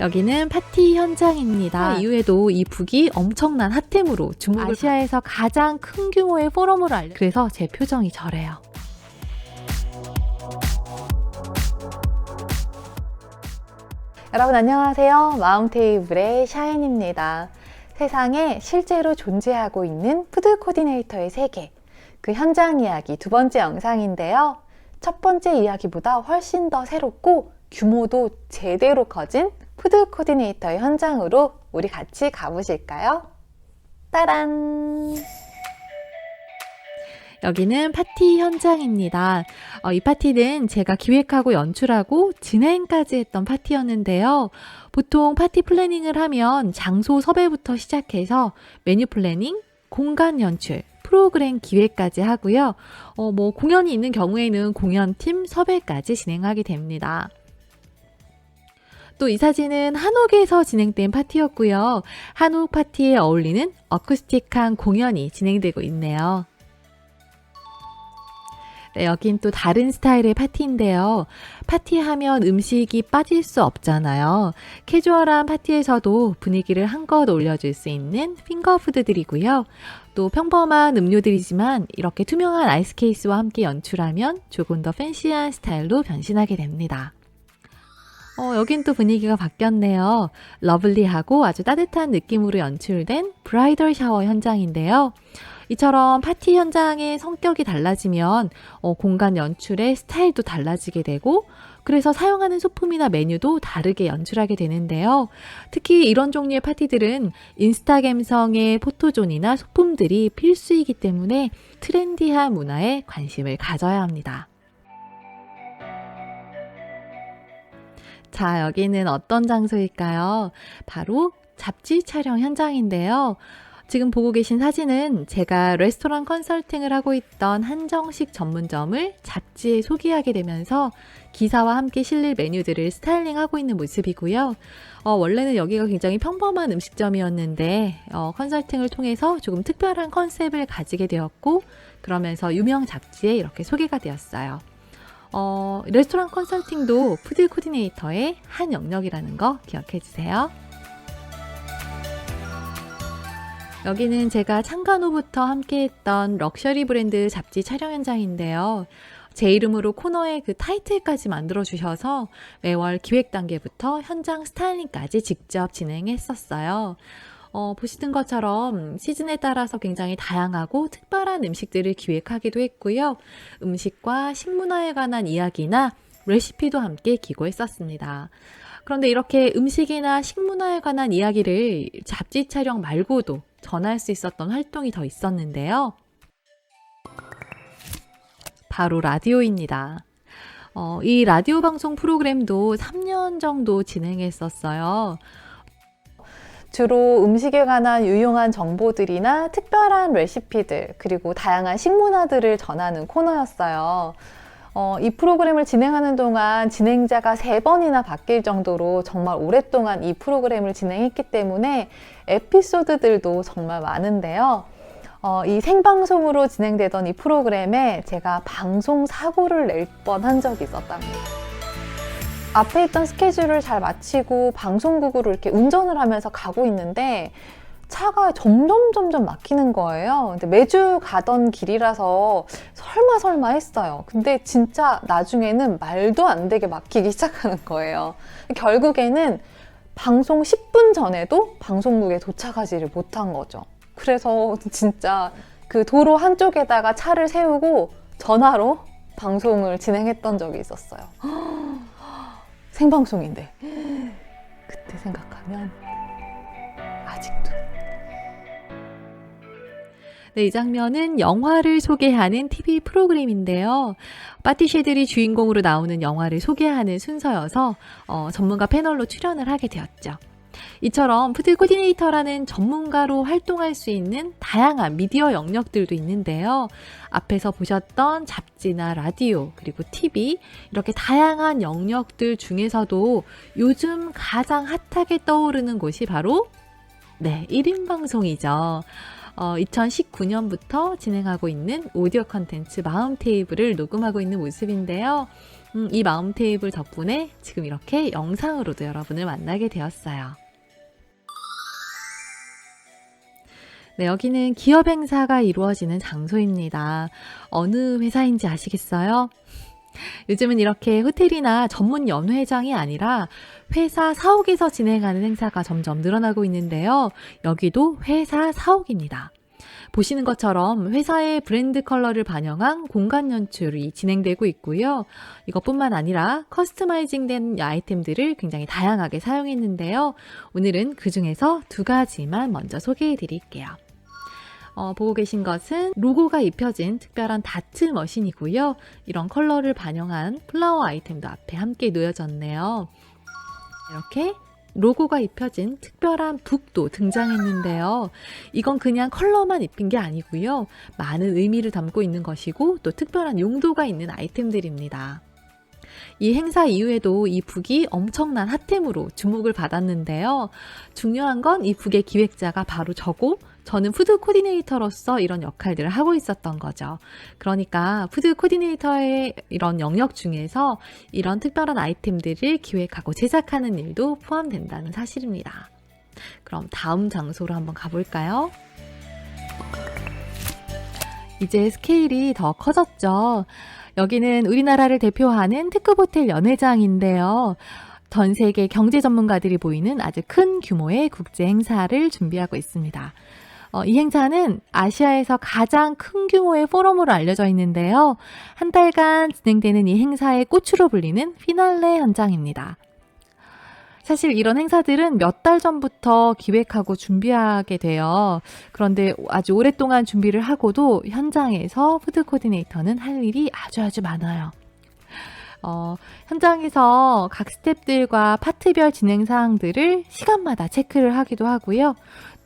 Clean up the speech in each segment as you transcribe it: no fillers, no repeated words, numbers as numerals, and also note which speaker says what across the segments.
Speaker 1: 여기는 파티 현장입니다. 이후에도 이 북이 엄청난 핫템으로 주목을 아시아에서 가장 큰 규모의 포럼으로 그래서 제 표정이 저래요.
Speaker 2: 여러분 안녕하세요. 마음테이블의 샤인입니다. 세상에 실제로 존재하고 있는 푸드 코디네이터의 세계, 그 현장 이야기 두 번째 영상인데요. 첫 번째 이야기보다 훨씬 더 새롭고 규모도 제대로 커진 푸드 코디네이터의 현장으로 우리 같이 가보실까요? 따란!
Speaker 1: 여기는 파티 현장입니다. 이 파티는 제가 기획하고 연출하고 진행까지 했던 파티였는데요. 보통 파티 플래닝을 하면 장소 섭외부터 시작해서 메뉴 플래닝, 공간 연출, 프로그램 기획까지 하고요. 공연이 있는 경우에는 공연팀 섭외까지 진행하게 됩니다. 또 이 사진은 한옥에서 진행된 파티였고요. 한옥 파티에 어울리는 어쿠스틱한 공연이 진행되고 있네요. 네, 여긴 또 다른 스타일의 파티인데요. 파티하면 음식이 빠질 수 없잖아요. 캐주얼한 파티에서도 분위기를 한껏 올려줄 수 있는 핑거푸드들이고요. 또 평범한 음료들이지만 이렇게 투명한 아이스 케이스와 함께 연출하면 조금 더 팬시한 스타일로 변신하게 됩니다. 여긴 또 분위기가 바뀌었네요. 러블리하고 아주 따뜻한 느낌으로 연출된 브라이덜 샤워 현장인데요. 이처럼 파티 현장의 성격이 달라지면 공간 연출의 스타일도 달라지게 되고, 그래서 사용하는 소품이나 메뉴도 다르게 연출하게 되는데요. 특히 이런 종류의 파티들은 인스타 감성의 포토존이나 소품들이 필수이기 때문에 트렌디한 문화에 관심을 가져야 합니다. 자, 여기는 어떤 장소일까요? 바로 잡지 촬영 현장인데요. 지금 보고 계신 사진은 제가 레스토랑 컨설팅을 하고 있던 한정식 전문점을 잡지에 소개하게 되면서 기사와 함께 실릴 메뉴들을 스타일링하고 있는 모습이고요. 원래는 여기가 굉장히 평범한 음식점이었는데 컨설팅을 통해서 조금 특별한 컨셉을 가지게 되었고, 그러면서 유명 잡지에 이렇게 소개가 되었어요. 레스토랑 컨설팅도 푸드 코디네이터의 한 영역이라는 거 기억해 주세요. 여기는 제가 창간 후부터 함께했던 럭셔리 브랜드 잡지 촬영 현장인데요. 제 이름으로 코너에 그 타이틀까지 만들어주셔서 매월 기획 단계부터 현장 스타일링까지 직접 진행했었어요. 보시는 것처럼 시즌에 따라서 굉장히 다양하고 특별한 음식들을 기획하기도 했고요. 음식과 식문화에 관한 이야기나 레시피도 함께 기고했었습니다. 그런데 이렇게 음식이나 식문화에 관한 이야기를 잡지 촬영 말고도 전할 수 있었던 활동이 더 있었는데요. 바로 라디오입니다. 이 라디오 방송 프로그램도 3년 정도 진행했었어요.
Speaker 2: 주로 음식에 관한 유용한 정보들이나 특별한 레시피들, 그리고 다양한 식문화들을 전하는 코너였어요. 이 프로그램을 진행하는 동안 진행자가 3번이나 바뀔 정도로 정말 오랫동안 이 프로그램을 진행했기 때문에 에피소드들도 정말 많은데요. 이 생방송으로 진행되던 이 프로그램에 제가 방송 사고를 낼 뻔한 적이 있었답니다. 앞에 있던 스케줄을 잘 마치고 방송국으로 이렇게 운전을 하면서 가고 있는데 차가 점점 막히는 거예요. 근데 매주 가던 길이라서 설마 했어요. 근데 진짜 나중에는 말도 안 되게 막히기 시작하는 거예요. 결국에는 방송 10분 전에도 방송국에 도착하지를 못한 거죠. 그래서 진짜 그 도로 한쪽에다가 차를 세우고 전화로 방송을 진행했던 적이 있었어요. 생방송인데 그때 생각하면 아직도.
Speaker 1: 네, 이 장면은 영화를 소개하는 TV 프로그램인데요. 파티쉐들이 주인공으로 나오는 영화를 소개하는 순서여서 전문가 패널로 출연을 하게 되었죠. 이처럼 푸드 코디네이터라는 전문가로 활동할 수 있는 다양한 미디어 영역들도 있는데요. 앞에서 보셨던 잡지나 라디오, 그리고 TV, 이렇게 다양한 영역들 중에서도 요즘 가장 핫하게 떠오르는 곳이 바로 1인 방송이죠. 2019년부터 진행하고 있는 오디오 컨텐츠 마음테이블을 녹음하고 있는 모습인데요. 이 마음 테이블 덕분에 지금 이렇게 영상으로도 여러분을 만나게 되었어요. 네, 여기는 기업 행사가 이루어지는 장소입니다. 어느 회사인지 아시겠어요? 요즘은 이렇게 호텔이나 전문 연회장이 아니라 회사 사옥에서 진행하는 행사가 점점 늘어나고 있는데요. 여기도 회사 사옥입니다. 보시는 것처럼 회사의 브랜드 컬러를 반영한 공간 연출이 진행되고 있고요. 이것뿐만 아니라 커스터마이징된 아이템들을 굉장히 다양하게 사용했는데요. 오늘은 그 중에서 2가지만 먼저 소개해 드릴게요. 보고 계신 것은 로고가 입혀진 특별한 다트 머신이고요. 이런 컬러를 반영한 플라워 아이템도 앞에 함께 놓여졌네요. 이렇게 로고가 입혀진 특별한 북도 등장했는데요. 이건 그냥 컬러만 입힌 게 아니고요. 많은 의미를 담고 있는 것이고 또 특별한 용도가 있는 아이템들입니다. 이 행사 이후에도 이 북이 엄청난 핫템으로 주목을 받았는데요. 중요한 건 이 북의 기획자가 바로 저고 저는 푸드 코디네이터로서 이런 역할들을 하고 있었던 거죠. 그러니까 푸드 코디네이터의 이런 영역 중에서 이런 특별한 아이템들을 기획하고 제작하는 일도 포함된다는 사실입니다. 그럼 다음 장소로 한번 가볼까요? 이제 스케일이 더 커졌죠. 여기는 우리나라를 대표하는 특급 호텔 연회장인데요. 전 세계 경제 전문가들이 보이는 아주 큰 규모의 국제 행사를 준비하고 있습니다. 이 행사는 아시아에서 가장 큰 규모의 포럼으로 알려져 있는데요. 한 달간 진행되는 이 행사의 꽃으로 불리는 피날레 현장입니다. 사실 이런 행사들은 몇 달 전부터 기획하고 준비하게 돼요. 그런데 아주 오랫동안 준비를 하고도 현장에서 푸드 코디네이터는 할 일이 아주 많아요. 현장에서 각 스태프들과 파트별 진행 사항들을 시간마다 체크를 하기도 하고요.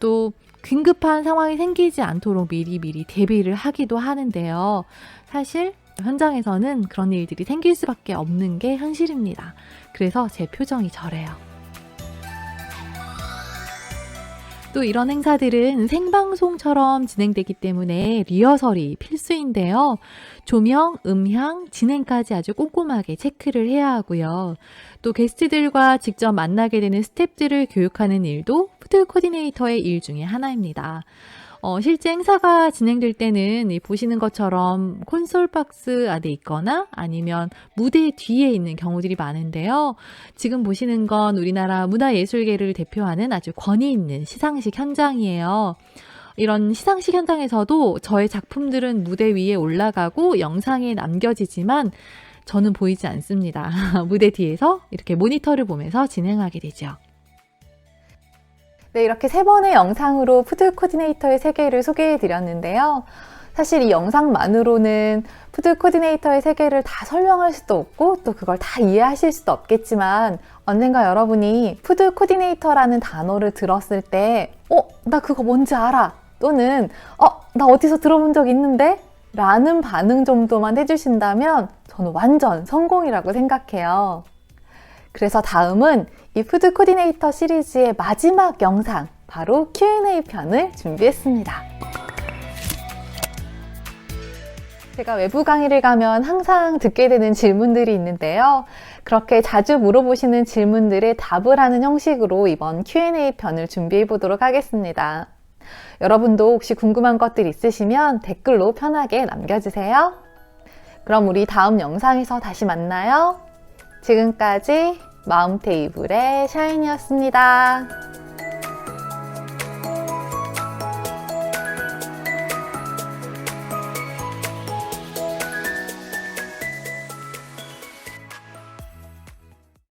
Speaker 1: 또 긴급한 상황이 생기지 않도록 미리 대비를 하기도 하는데요. 사실 현장에서는 그런 일들이 생길 수밖에 없는 게 현실입니다. 그래서 제 표정이 저래요. 또 이런 행사들은 생방송처럼 진행되기 때문에 리허설이 필수인데요. 조명, 음향, 진행까지 아주 꼼꼼하게 체크를 해야 하고요. 또 게스트들과 직접 만나게 되는 스태프들을 교육하는 일도 푸드 코디네이터의 일 중에 하나입니다. 실제 행사가 진행될 때는 보시는 것처럼 콘솔 박스 안에 있거나 아니면 무대 뒤에 있는 경우들이 많은데요. 지금 보시는 건 우리나라 문화예술계를 대표하는 아주 권위 있는 시상식 현장이에요. 이런 시상식 현장에서도 저의 작품들은 무대 위에 올라가고 영상에 남겨지지만 저는 보이지 않습니다. 무대 뒤에서 이렇게 모니터를 보면서 진행하게 되죠.
Speaker 2: 네, 이렇게 3번의 영상으로 푸드 코디네이터의 세계를 소개해 드렸는데요. 사실 이 영상만으로는 푸드 코디네이터의 세계를 다 설명할 수도 없고 또 그걸 다 이해하실 수도 없겠지만 언젠가 여러분이 푸드 코디네이터라는 단어를 들었을 때 나 그거 뭔지 알아 또는 나 어디서 들어본 적 있는데? 라는 반응 정도만 해주신다면 저는 완전 성공이라고 생각해요. 그래서 다음은 이 푸드 코디네이터 시리즈의 마지막 영상, 바로 Q&A 편을 준비했습니다. 제가 외부 강의를 가면 항상 듣게 되는 질문들이 있는데요. 그렇게 자주 물어보시는 질문들에 답을 하는 형식으로 이번 Q&A 편을 준비해 보도록 하겠습니다. 여러분도 혹시 궁금한 것들 있으시면 댓글로 편하게 남겨주세요. 그럼 우리 다음 영상에서 다시 만나요. 지금까지 마음 테이블의 샤인이었습니다.